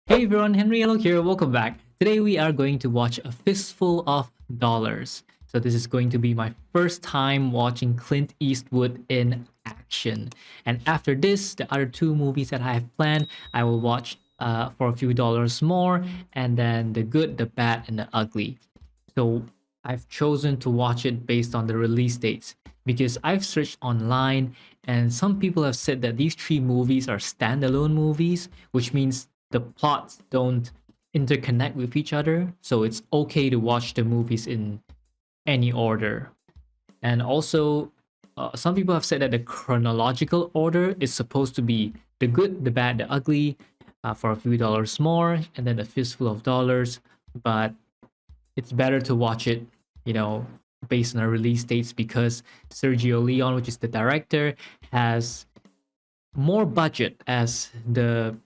Hey everyone, Henry Yellow here, welcome back. Today we are going to watch A Fistful of Dollars. So this is going to be my first time watching Clint Eastwood in action. And after this, the other two movies that I have planned, I will watch for a few dollars more, and then The Good, the Bad, and the Ugly. So I've chosen to watch it based on the release dates because I've searched online and some people have said that these three movies are standalone movies, which means the plots don't interconnect with each other. So it's okay to watch the movies in any order. And also, some people have said that the chronological order is supposed to be The Good, the Bad, the Ugly for a few dollars more, and then A Fistful of Dollars. But it's better to watch it, you know, based on the release dates because Sergio Leone, which is the director, has more budget as the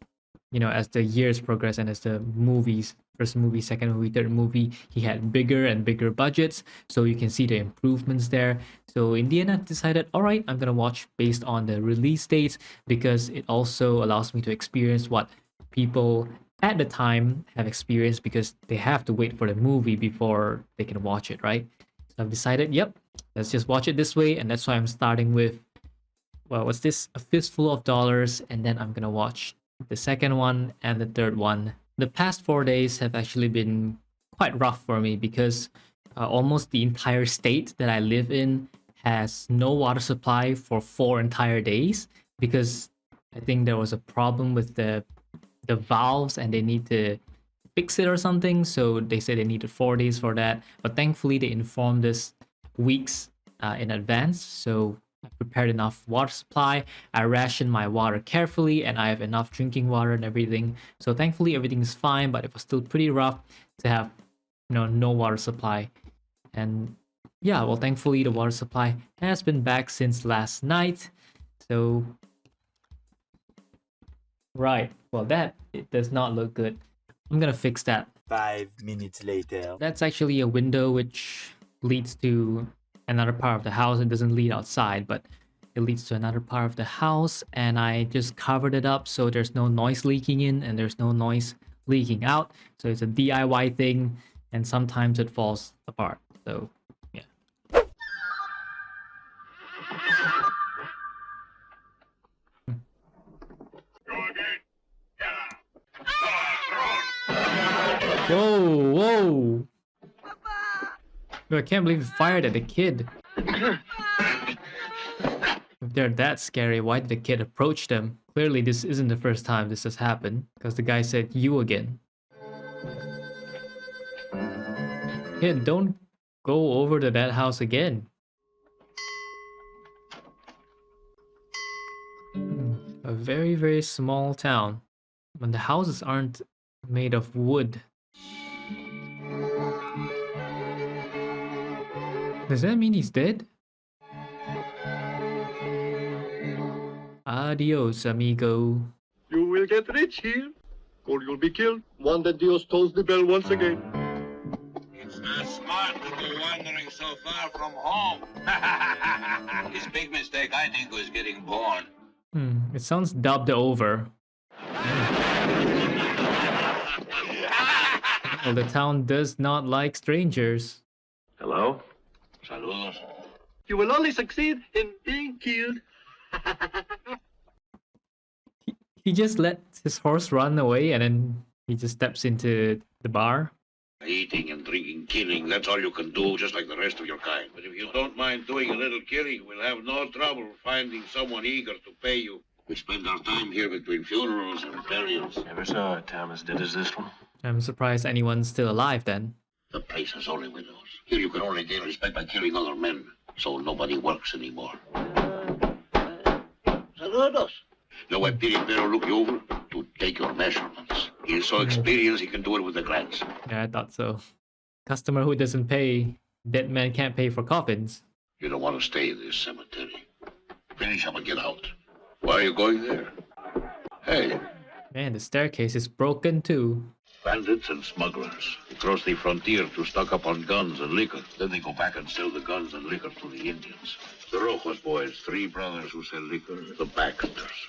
years progress and as the movies, first movie, second movie, third movie, he had bigger and bigger budgets, so you can see the improvements there. So in the end, I decided, all right, I'm gonna watch based on the release dates because it also allows me to experience what people at the time have experienced because they have to wait for the movie before they can watch it, right? So I've decided, yep, let's just watch it this way, and that's why I'm starting with, well, what's this? A Fistful of Dollars, and then I'm gonna watch the second one and the third one. The past 4 days have actually been quite rough for me because almost the entire state that I live in has no water supply for 4 entire days because I think there was a problem with the valves and they need to fix it or something. So they said they needed 4 days for that. But thankfully, they informed us weeks in advance. So I prepared enough water supply. I rationed my water carefully and I have enough drinking water and everything. So thankfully, everything is fine, but it was still pretty rough to have, no water supply. And yeah, well, thankfully, the water supply has been back since last night. So right. Well, that it does not look good. I'm gonna fix that. 5 minutes later. That's actually a window which leads to another part of the house. It doesn't lead outside, but it leads to another part of the house. And I just covered it up so there's no noise leaking in and there's no noise leaking out. So it's a DIY thing, and sometimes it falls apart. So yeah. Whoa, whoa. Yo, I can't believe you fired at the kid. If they're that scary, why did the kid approach them? Clearly, this isn't the first time this has happened, because the guy said, "You again." Kid, don't go over to that house again. A very, very small town. When the houses aren't made of wood. Does that mean he's dead? Adios, amigo. You will get rich here, or you'll be killed. Juan de Dios tolls the bell once again. It's not smart to go wandering so far from home. His big mistake, I think, was getting born. It sounds dubbed over. Well, the town does not like strangers. Hello? Saludos. You will only succeed in being killed. He just let his horse run away and then he just steps into the bar. Eating and drinking, killing, that's all you can do, just like the rest of your kind. But if you don't mind doing a little killing, we'll have no trouble finding someone eager to pay you. We spend our time here between funerals and burials. Never saw a town as dead as this one. I'm surprised anyone's still alive then. The place has only widows. Here you can only gain respect by killing other men, so nobody works anymore. Saludos. Now, I Piripero look you over to take your measurements. He's so experienced he can do it with a glance. Yeah, I thought so. Customer who doesn't pay, dead man can't pay for coffins. You don't want to stay in this cemetery. Finish up and get out. Why are you going there? Hey, Man, the staircase is broken too. bandits and smugglers. They cross the frontier to stock up on guns and liquor. Then they go back and sell the guns and liquor to the Indians. The Rojos boys, 3 brothers who sell liquor. The Baxters,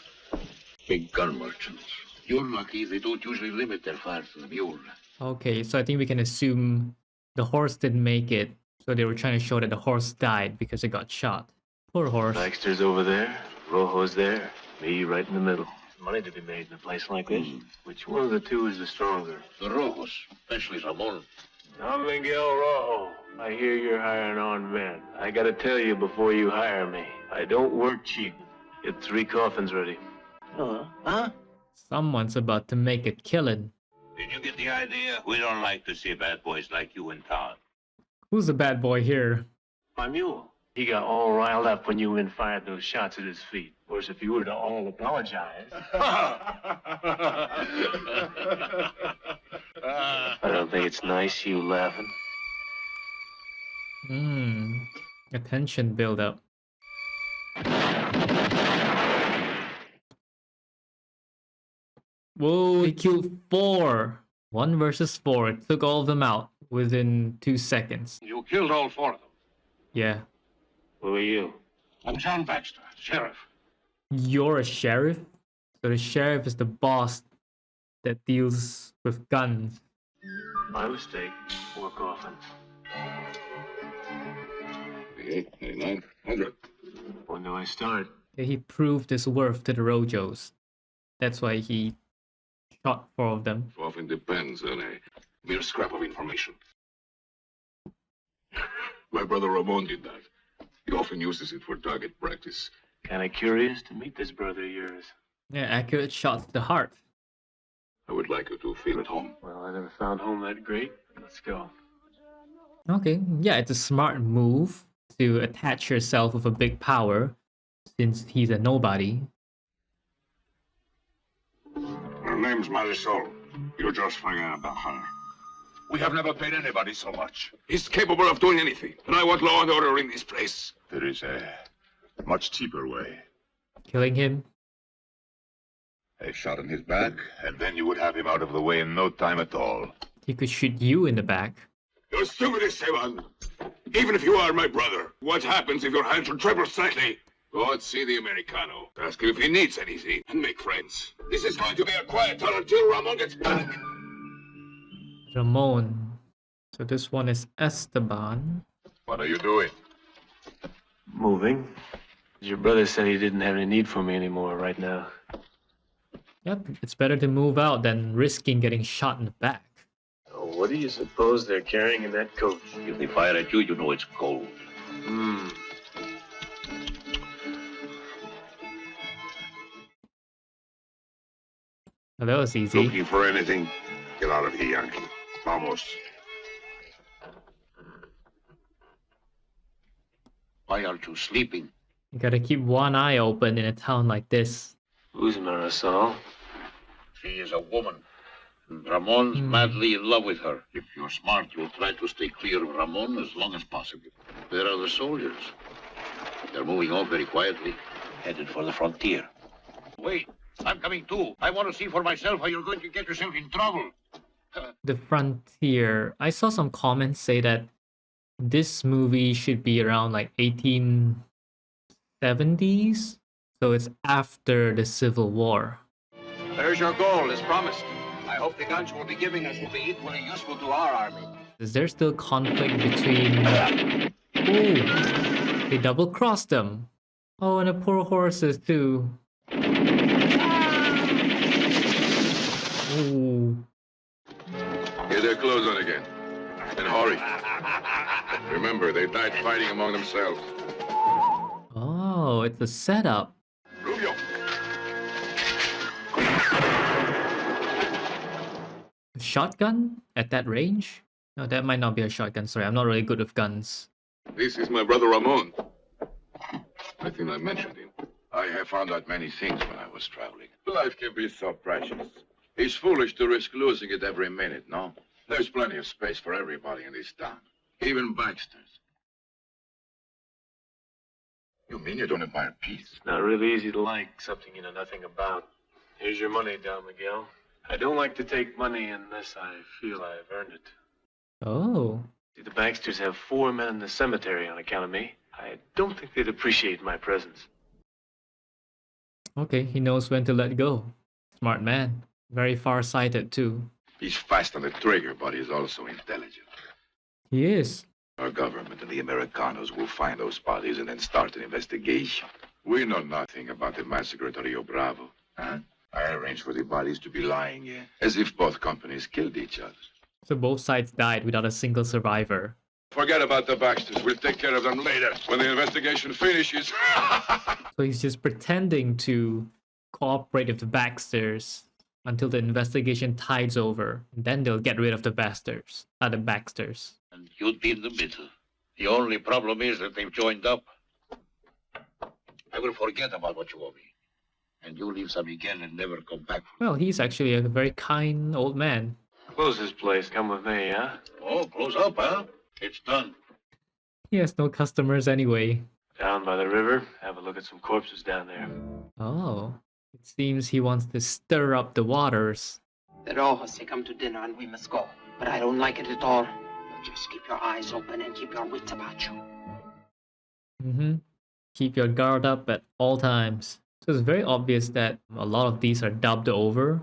big gun merchants. You're lucky they don't usually limit their fire to the mule. Okay, so I think we can assume the horse didn't make it. So they were trying to show that the horse died because it got shot. Poor horse. Baxter's over there, Rojo's there, me right in the middle. Money to be made in a place like this. Which one of the two is the stronger? The Rojos, especially Ramon. I'm Miguel Rojo. I hear you're hiring on men. I gotta tell you before you hire me, I don't work cheap. Get 3 coffins ready. Huh? Someone's about to make a killing. Did you get the idea? We don't like to see bad boys like you in town. Who's the bad boy here? My mule. He got all riled up when you fired those shots at his feet. Of course, if you were to all apologize. I don't think it's nice you laughing. Attention build up. Whoa, he killed 4. 1 versus 4. It took all of them out within 2 seconds. You killed all 4 of them. Yeah. Who are you? I'm John Baxter, sheriff. You're a sheriff? So the sheriff is the boss that deals with guns. My mistake. 4 coffins. 89, 100. When do I start? He proved his worth to the Rojos. That's why he shot 4 of them. Often depends on a mere scrap of information. My brother Ramon did that. He often uses it for target practice. Kinda curious to meet this brother of yours. Yeah, accurate shot to the heart. I would like you to feel at home. Well, I never found home that great. Let's go. Okay, yeah, it's a smart move to attach yourself with a big power since he's a nobody. Her name's Marisol. You just forget about her. We have never paid anybody so much. He's capable of doing anything, and I want law and order in this place. There is a much cheaper way. Killing him? A shot in his back, and then you would have him out of the way in no time at all. He could shoot you in the back. You're stupid, Esteban. Even if you are my brother, what happens if your hands are triple slightly? Go and see the Americano. Ask him if he needs anything, and make friends. This is going to be a quiet town until Ramon gets back. Ramon. So this one is Esteban. What are you doing? Moving. Your brother said he didn't have any need for me anymore right now. Yep, it's better to move out than risking getting shot in the back. Oh, what do you suppose they're carrying in that coach? If they fire at you, you know it's cold. Oh, that was easy. Looking for anything? Get out of here, Yankee. Vamos. Why aren't you sleeping? You gotta keep one eye open in a town like this. Who's Marisol? She is a woman. And Ramon's madly in love with her. If you're smart, you'll try to stay clear of Ramon as long as possible. Where are the soldiers? They're moving off very quietly, headed for the frontier. Wait, I'm coming too. I want to see for myself how you're going to get yourself in trouble. The frontier. I saw some comments say that this movie should be around like 1870s. So it's after the Civil War. There's your goal, as promised. I hope the guns we'll be giving us will be equally useful to our army. Is there still conflict between... Ooh, they double-crossed them. Oh, and the poor horses too. Ooh. Get their clothes on again. And hurry. Remember, they died fighting among themselves. Oh, it's a setup. Rubio! A shotgun at that range? No, that might not be a shotgun. Sorry, I'm not really good with guns. This is my brother Ramon. I think I mentioned him. I have found out many things when I was traveling. Life can be so precious. It's foolish to risk losing it every minute, no? There's plenty of space for everybody in this town. Even Baxter's. You mean you don't admire peace? It's not really easy to like something you know nothing about. Here's your money, Don Miguel. I don't like to take money unless I feel I've earned it. Oh. See, the Baxters have 4 men in the cemetery on account of me. I don't think they'd appreciate my presence. Okay, he knows when to let go. Smart man. Very far-sighted too. He's fast on the trigger, but he's also intelligent. He is. Our government and the Americanos will find those bodies and then start an investigation. We know nothing about the massacre at Rio Bravo. Huh? I arranged for the bodies to be lying here, as if both companies killed each other. So both sides died without a single survivor. Forget about the Baxters. We'll take care of them later, when the investigation finishes. So he's just pretending to cooperate with the Baxters until the investigation tides over. Then they'll get rid of the Baxters. The Baxters. And you'd be in the middle. The only problem is that they've joined up. I will forget about what you owe me. And you leave San Miguel and never come back. Well, he's actually a very kind old man. Close this place. Come with me, huh? Oh, close up, huh? It's done. He has no customers anyway. Down by the river. Have a look at some corpses down there. Oh, it seems he wants to stir up the waters. The Rojos say come to dinner and we must go. But I don't like it at all. Just keep your eyes open and keep your wits about you. Mm-hmm. Keep your guard up at all times. So it's very obvious that a lot of these are dubbed over,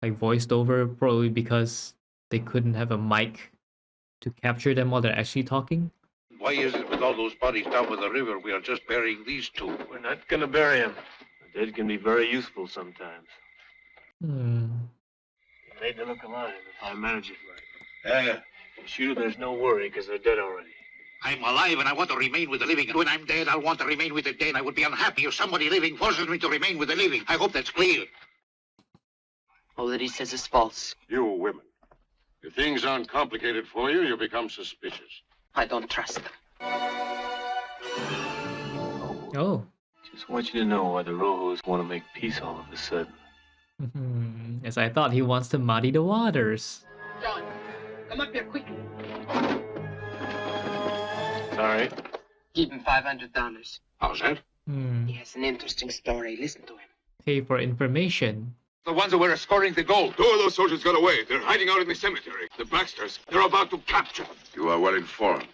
like voiced over, probably because they couldn't have a mic to capture them while they're actually talking. Why is it with all those bodies down by the river, we are just burying these two? We're not gonna bury him. The dead can be very useful sometimes. Hmm. You made to look alive if I manage it right. Yeah. For sure, there's no worry, because they're dead already. I'm alive and I want to remain with the living. And when I'm dead, I'll want to remain with the dead. I would be unhappy if somebody living forces me to remain with the living. I hope that's clear. All that he says is false. You women. If things aren't complicated for you, you become suspicious. I don't trust them. Oh. Just want you to know why the Rojos want to make peace all of a sudden. Yes, I thought he wants to muddy the waters. John, come up here quickly. Sorry. Give him $500. How's that? He has an interesting story. Listen to him. Pay for information. The ones that were escorting the gold. 2 of those soldiers got away. They're hiding out in the cemetery. The Baxters, they're about to capture them. You are well informed.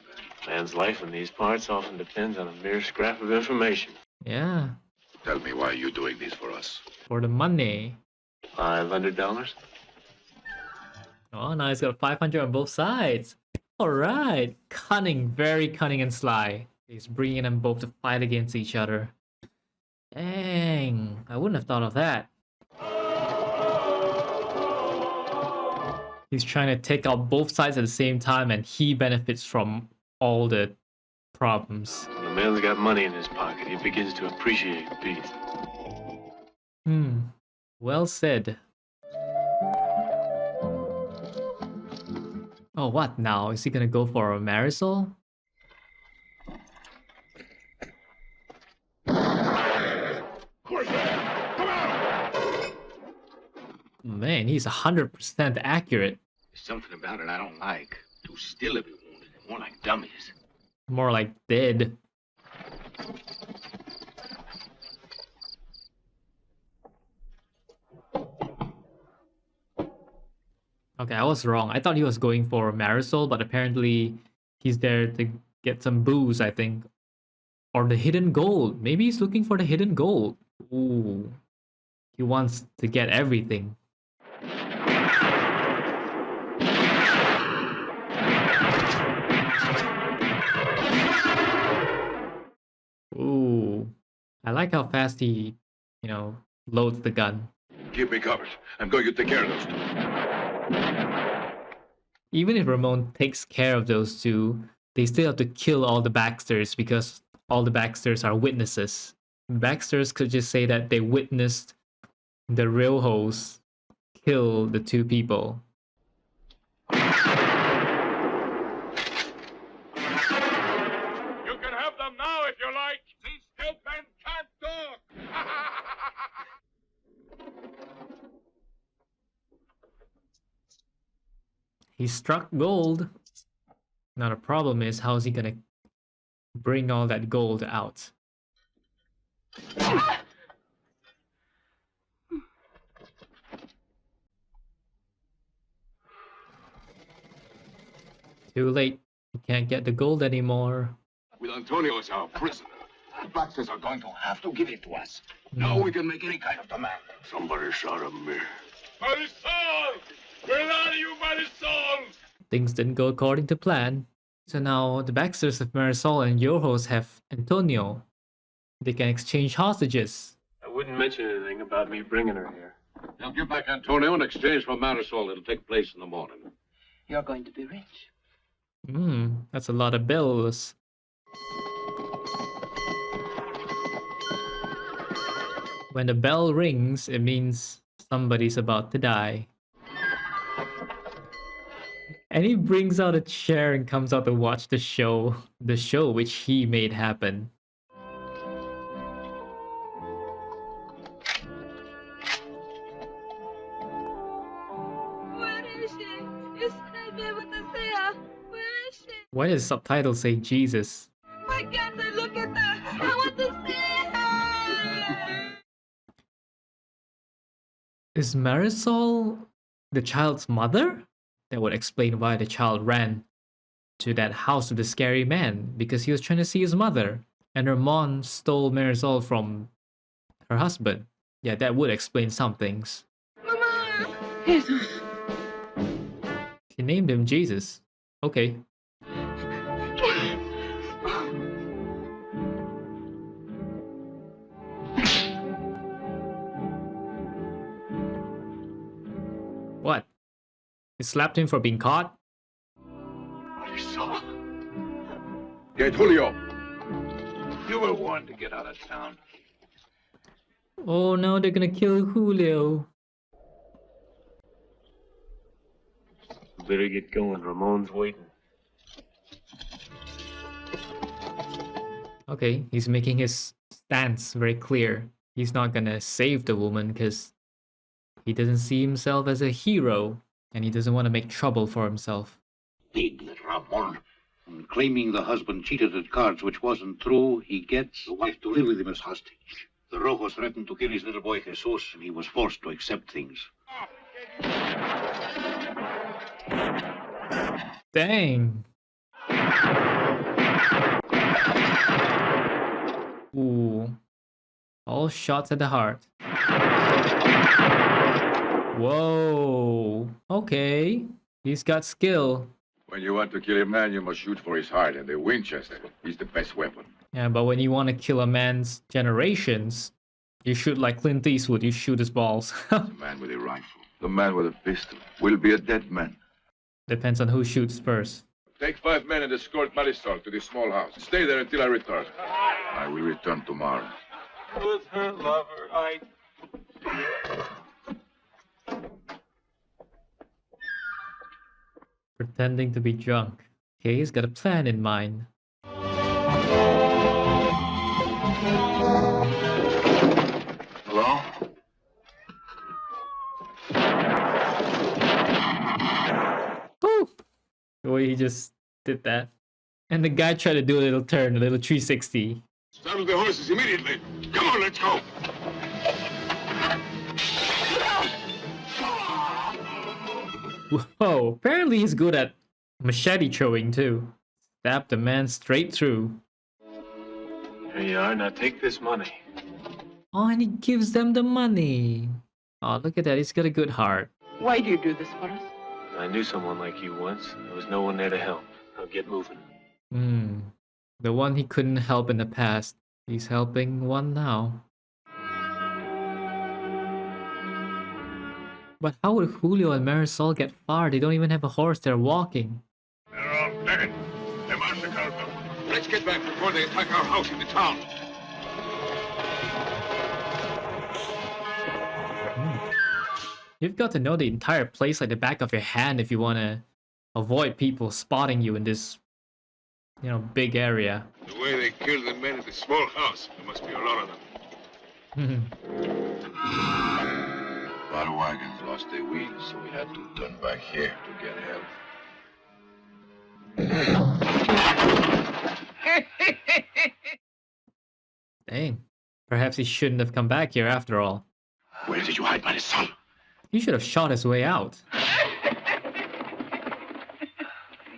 Man's life in these parts often depends on a mere scrap of information. Yeah, Tell me why you're doing this for us. for the money. $500? Oh, now he's got 500 on both sides. All right, cunning, very cunning and sly. He's bringing them both to fight against each other. Dang, I wouldn't have thought of that. He's trying to take out both sides at the same time, and he benefits from all the problems. When a man's got money in his pocket, he begins to appreciate peace. Well said. Oh, what now? Is he gonna go for a Marisol? Man, he's 100% accurate. There's something about it I don't like. Too still to be wounded. More like dummies. More like dead. Okay, I was wrong. I thought he was going for Marisol, but apparently he's there to get some booze, I think. Or the hidden gold. Maybe he's looking for the hidden gold. Ooh. He wants to get everything. Ooh. I like how fast he, loads the gun. Keep me covered. I'm going to take care of those two. Even if Ramon takes care of those two, they still have to kill all the Baxters because all the Baxters are witnesses. Baxters could just say that they witnessed the Rojos kill the two people. You can have them now if you like. These dead men can't talk. He struck gold. Now the problem is, how is he gonna bring all that gold out? Too late. He can't get the gold anymore. With Antonio as our prisoner, the Baxters are going to have to give it to us. Now we can make any kind of demand. Somebody shot him me. Marisol! Where are you, Marisol? Things didn't go according to plan. So now the Baxters of Marisol and Yorhos have Antonio. They can exchange hostages. I wouldn't mention anything about me bringing her here. Now give back Antonio in exchange for Marisol. It'll take place in the morning. You're going to be rich. That's a lot of bills. When the bell rings, it means somebody's about to die. And he brings out a chair and comes out to watch the show which he made happen. Where is she? You said I'd be able to see her. Where is she? Why does the subtitle say Jesus? Why can't I look at her? I want to see her! Is Marisol the child's mother? That would explain why the child ran to that house with the scary man, because he was trying to see his mother, and her mom stole Marisol from her husband. Yeah, that would explain some things. Mama! Jesus. She named him Jesus. Okay. What? You slapped him for being caught? Marisol, Get Julio. you were warned to get out of town. Oh no, they're gonna kill Julio. Better get going. Ramon's waiting. Okay, he's making his stance very clear. He's not gonna save the woman because he doesn't see himself as a hero and he doesn't want to make trouble for himself. Big Ramon. And claiming the husband cheated at cards, which wasn't true, he gets the wife to live with him as hostage. The Rojos threatened to kill his little boy Jesus, and he was forced to accept things. Dang. Ooh. All shots at the heart. Whoa. Okay. He's got skill. When you want to kill a man, you must shoot for his heart, and the Winchester is the best weapon. Yeah, but when you want to kill a man's generations, you shoot like Clint Eastwood, you shoot his balls. The man with a rifle, the man with a pistol, will be a dead man. Depends on who shoots first. Take 5 men and escort Marisol to the small house. Stay there until I return. I will return tomorrow. With her lover, I... Pretending to be drunk. Okay, he's got a plan in mind. Hello? Woo! The way he just did that. And the guy tried to do a little turn, a little 360. Saddle the horses immediately. Come on, let's go. Whoa, apparently he's good at machete throwing too. Stabbed the man straight through. Here you are. Now take this money. Oh, and he gives them the money. Oh, look at that, he's got a good heart. Why do you do this for us? I knew someone like you once. There was no one there to help. Now get moving. The one he couldn't help in the past, he's helping one now. But how would Julio and Marisol get far? They don't even have a horse, they're walking. They're all dead. They massacred them. Let's get back before they attack our house in the town. You've got to know the entire place like the back of your hand if you want to avoid people spotting you in this, big area. The way they killed the men at the small house, there must be a lot of them. Our wagons lost their wheels, so we had to turn back here to get help. Dang. Perhaps he shouldn't have come back here after all. Where did you hide my son? He should have shot his way out.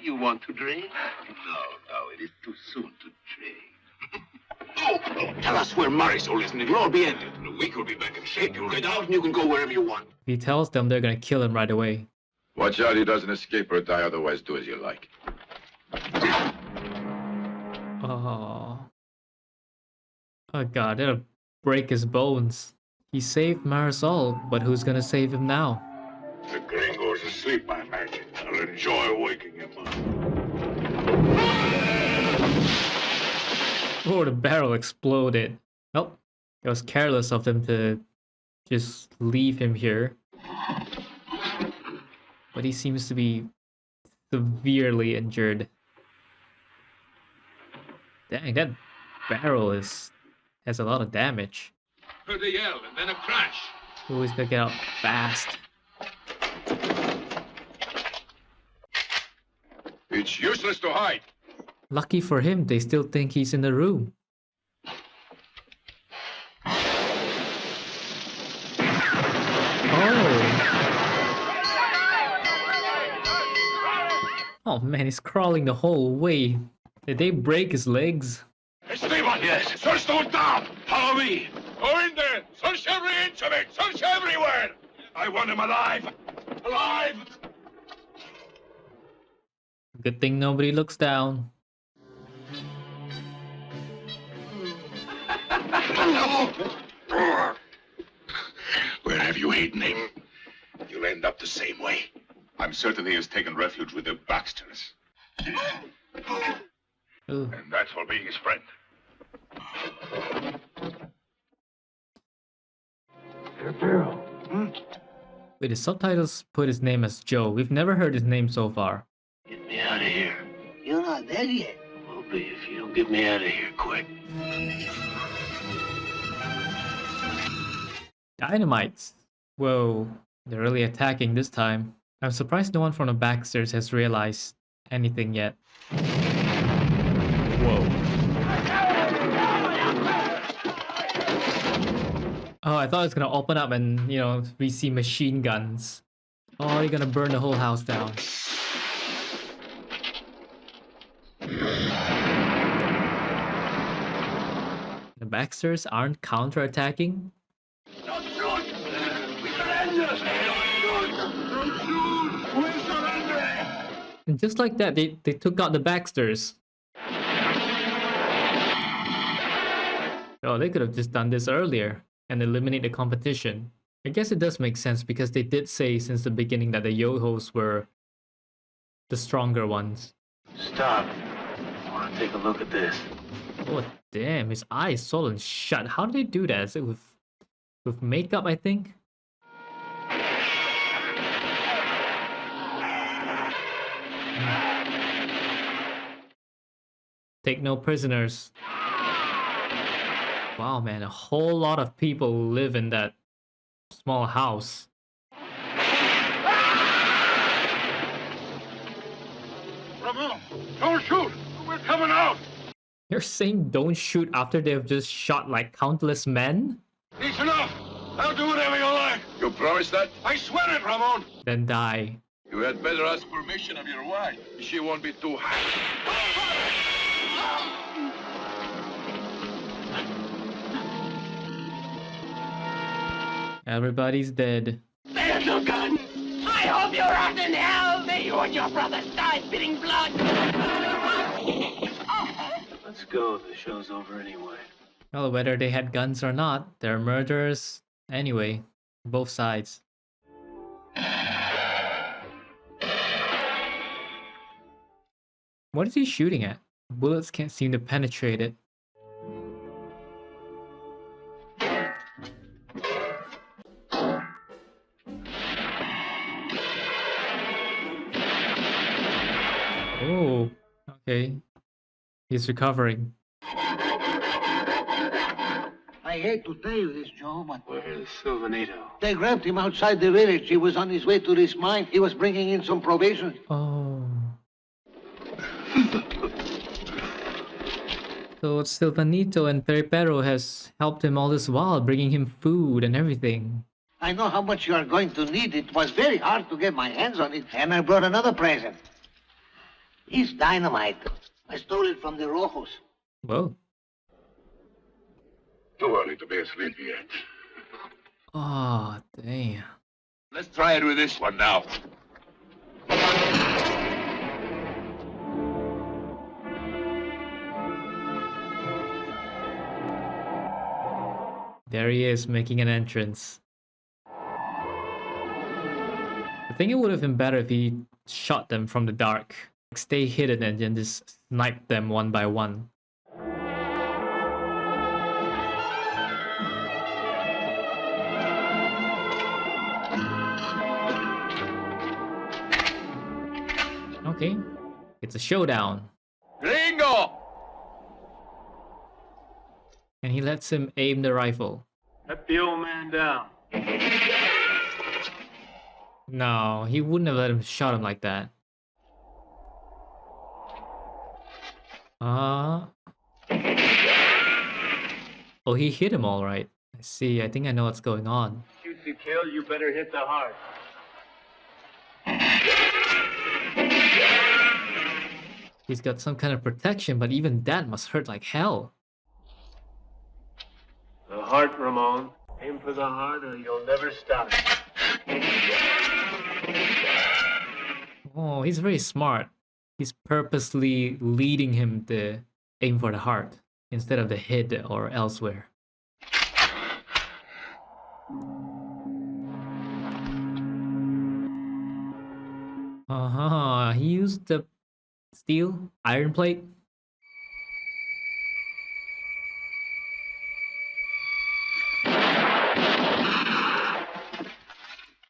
You want to drink? No, it is too soon to drink. Tell us where Marisol is and it'll all be ended. In a week we'll be back in shape. You'll get out and you can go wherever you want. If he tells them, they're gonna kill him right away. Watch out he doesn't escape or die, otherwise do as you like. Oh. Oh god, it'll break his bones. He saved Marisol, but who's gonna save him now? The gringo's asleep, I imagine. I'll enjoy waking him up. Oh, the barrel exploded. Nope. It was careless of them to just leave him here. But he seems to be severely injured. Dang, that barrel has a lot of damage. Heard a yell and then a crash. Oh, he's gonna get out fast. It's useless to hide. Lucky for him, they still think he's in the room. Oh man, he's crawling the whole way. Did they break his legs? Stay on, yes. Search those down. Follow me. Go in there. Search every inch of it. Search everywhere. I want him alive. Alive. Good thing nobody looks down. Where have you hidden him? You'll end up the same way. I'm certain he has taken refuge with the Baxters. Ooh. And that's for being his friend. Wait, the subtitles put his name as Joe. We've never heard his name so far. Get me out of here. You're not dead yet. Will be if you don't get me out of here quick. Dynamites. Whoa, they're really attacking this time. I'm surprised no one from the Baxters has realized anything yet. Whoa. Oh, I thought it was gonna open up and, you know, we see machine guns. Oh, you're gonna burn the whole house down. The Baxters aren't counterattacking? Don't shoot! We surrender! Don't shoot! We surrender! And just like that, they took out the Baxters. Oh, they could have just done this earlier and eliminate the competition. I guess it does make sense because they did say since the beginning that the Yohos were the stronger ones. Stop. I want to take a look at this. Oh damn, his eyes swollen shut. How did they do that? Is it with makeup, I think? Take no prisoners. Wow, man, a whole lot of people live in that small house. Ramon, don't shoot! We're coming out! You're saying don't shoot after they've just shot like countless men? It's enough! I'll do whatever you like! You promise that? I swear it, Ramon! Then die. You had better ask permission of your wife. She won't be too happy. Everybody's dead. There's your gun! I hope you rot in hell! May you and your brothers die spitting blood! Let's go. The show's over anyway. Well, whether they had guns or not, they're murderers anyway. Both sides. What is he shooting at? Bullets can't seem to penetrate it. Oh, okay. He's recovering. I hate to tell you this, Joe, but Where's Silvanito? they grabbed him outside the village. He was on his way to this mine. He was bringing in some provisions. Oh. So Silvanito and Peripero has helped him all this while, bringing him food and everything. I know how much you are going to need. It was very hard to get my hands on it, and I brought another present. It's dynamite. I stole it from the Rojos. Whoa. Too early to be asleep yet. Oh, damn. Let's try it with this one now. There he is, making an entrance. I think it would have been better if he shot them from the dark. Stay hidden and then just snipe them one by one. Okay, it's a showdown. Gringo! And he lets him aim the rifle. Let the old man down. No, he wouldn't have let him shot him like that. Oh, he hit him all right. I see. I think I know what's going on. Shoot to kill, you better hit the heart. He's got some kind of protection, but even that must hurt like hell. The heart, Ramon. Aim for the heart or you'll never stop. Oh, he's very smart. He's purposely leading him to aim for the heart instead of the head or elsewhere. He used the steel iron plate.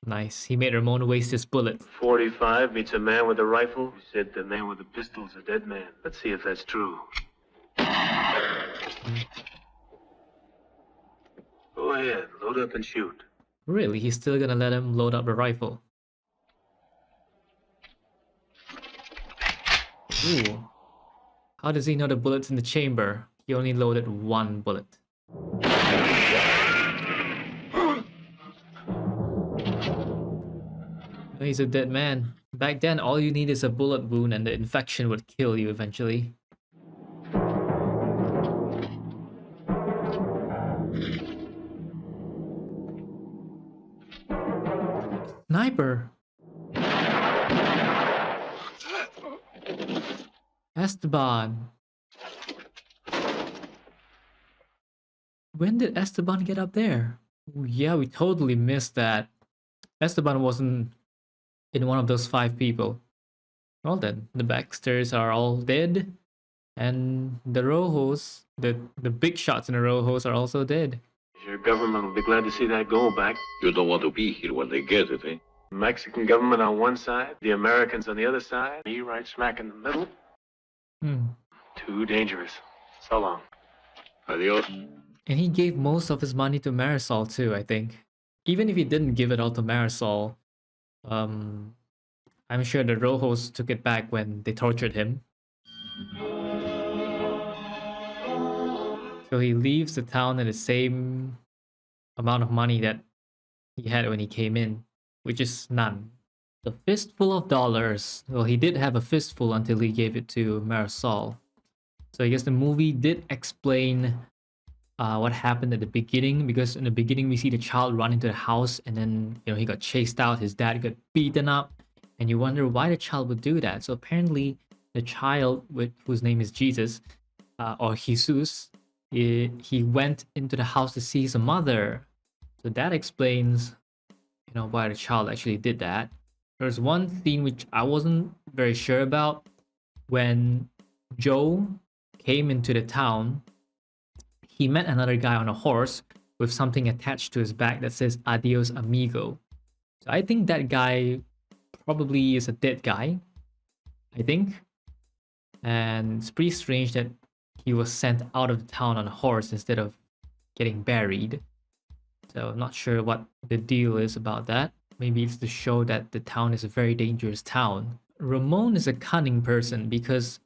Nice. He made Ramon waste his bullet. 45 meets a man with a rifle. You said the man with the pistol's a dead man. Let's see if that's true. Go ahead, load up and shoot. Really? He's still gonna let him load up the rifle? Ooh. How does he know the bullet's in the chamber? He only loaded one bullet. He's a dead man. Back then, all you need is a bullet wound and the infection would kill you eventually. Sniper! Esteban! When did Esteban get up there? Ooh, yeah, we totally missed that. Esteban wasn't in one of those 5 people. Well then, the Baxters are all dead. And the Rojos, the big shots in the Rojos are also dead. Your government will be glad to see that gold back. You don't want to be here when they get it, eh? Mexican government on one side, the Americans on the other side, me right smack in the middle. Too dangerous. So long. Adios. And he gave most of his money to Marisol too, I think. Even if he didn't give it all to Marisol, I'm sure the Rojos took it back when they tortured him. So he leaves the town at the same amount of money that he had when he came in, which is none. The fistful of dollars. Well, he did have a fistful until he gave it to Marisol. So I guess the movie did explain what happened at the beginning, because in the beginning we see the child run into the house and then he got chased out, his dad got beaten up, and you wonder why the child would do that. So apparently the child, whose name is Jesus or Jesus, he went into the house to see his mother. So that explains why the child actually did that. There's one scene which I wasn't very sure about. When Joe came into the town, he met another guy on a horse with something attached to his back that says "Adios, amigo." So I think that guy probably is a dead guy, I think. And it's pretty strange that he was sent out of the town on a horse instead of getting buried. So I'm not sure what the deal is about that. Maybe it's to show that the town is a very dangerous town. Ramon is a cunning person because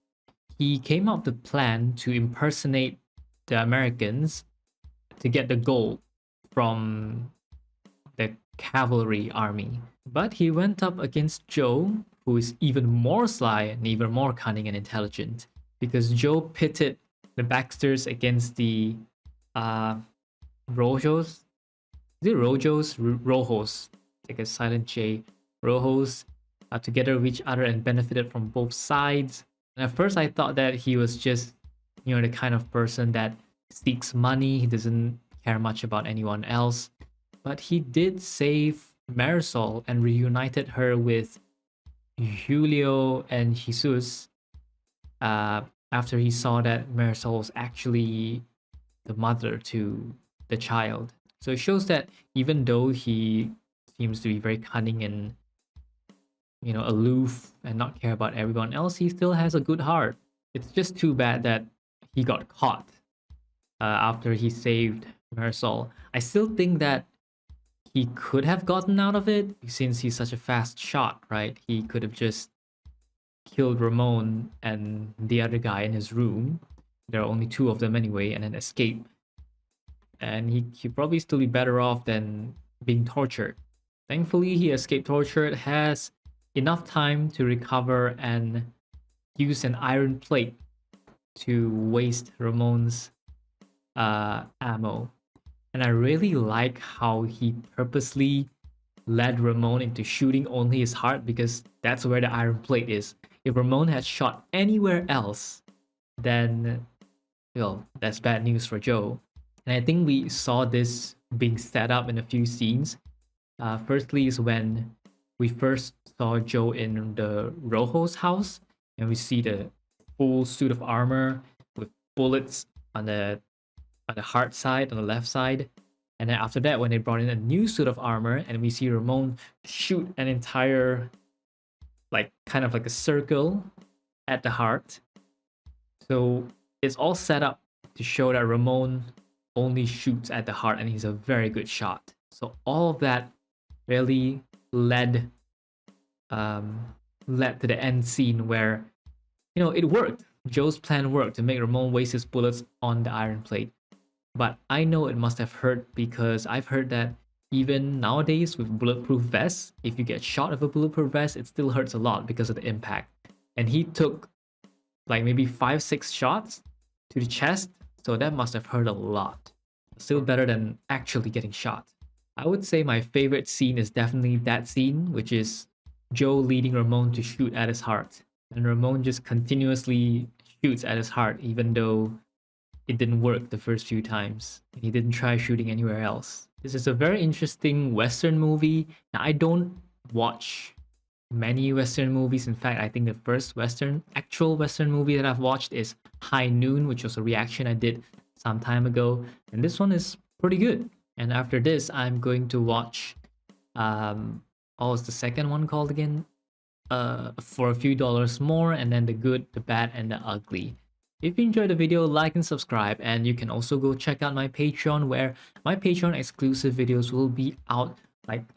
he came up with the plan to impersonate the Americans to get the gold from the cavalry army. But he went up against Joe, who is even more sly and even more cunning and intelligent, because Joe pitted the Baxters against the Rojos. Is it Rojos? Rojos. Like a silent J. Rojos together with each other and benefited from both sides. And at first I thought that he was just, the kind of person that seeks money. He doesn't care much about anyone else. But he did save Marisol and reunited her with Julio and Jesus after he saw that Marisol was actually the mother to the child. So it shows that even though he seems to be very cunning and aloof and not care about everyone else, he still has a good heart. It's just too bad that he got caught after he saved Marisol. I still think that he could have gotten out of it since he's such a fast shot, right? He could have just killed Ramon and the other guy in his room. There are only two of them anyway, and then escape. And he'd probably still be better off than being tortured. Thankfully, he escaped torture, has enough time to recover and use an iron plate to waste Ramon's ammo. And I really like how he purposely led Ramon into shooting only his heart, because that's where the iron plate is. If Ramon had shot anywhere else, then, well, that's bad news for Joe. And I think we saw this being set up in a few scenes. Firstly is when we first saw Joe in the Rojo's house, and we see the full suit of armor with bullets on the heart side, on the left side. And then after that, when they brought in a new suit of armor, and we see Ramon shoot an entire, kind of like a circle at the heart. So it's all set up to show that Ramon only shoots at the heart, and he's a very good shot. So all of that really led to the end scene where, it worked. Joe's plan worked to make Ramon waste his bullets on the iron plate. But I know it must have hurt, because I've heard that even nowadays with bulletproof vests, if you get shot with a bulletproof vest, it still hurts a lot because of the impact. And he took maybe 5-6 shots to the chest, so that must have hurt a lot. Still better than actually getting shot. I would say my favorite scene is definitely that scene, which is Joe leading Ramon to shoot at his heart. And Ramon just continuously shoots at his heart, even though it didn't work the first few times. He didn't try shooting anywhere else. This is a very interesting Western movie. Now, I don't watch many Western movies. In fact, I think the first actual Western movie that I've watched is High Noon, which was a reaction I did some time ago. And this one is pretty good. And after this, I'm going to watch, what's the second one called again? For a Few Dollars More, and then The Good, the Bad, and the Ugly. If you enjoyed the video, like and subscribe, and you can also go check out my Patreon, where my Patreon exclusive videos will be out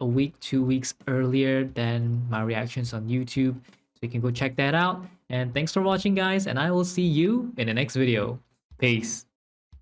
a week, 2 weeks earlier than my reactions on YouTube. So you can go check that out. And thanks for watching, guys, and I will see you in the next video. Peace.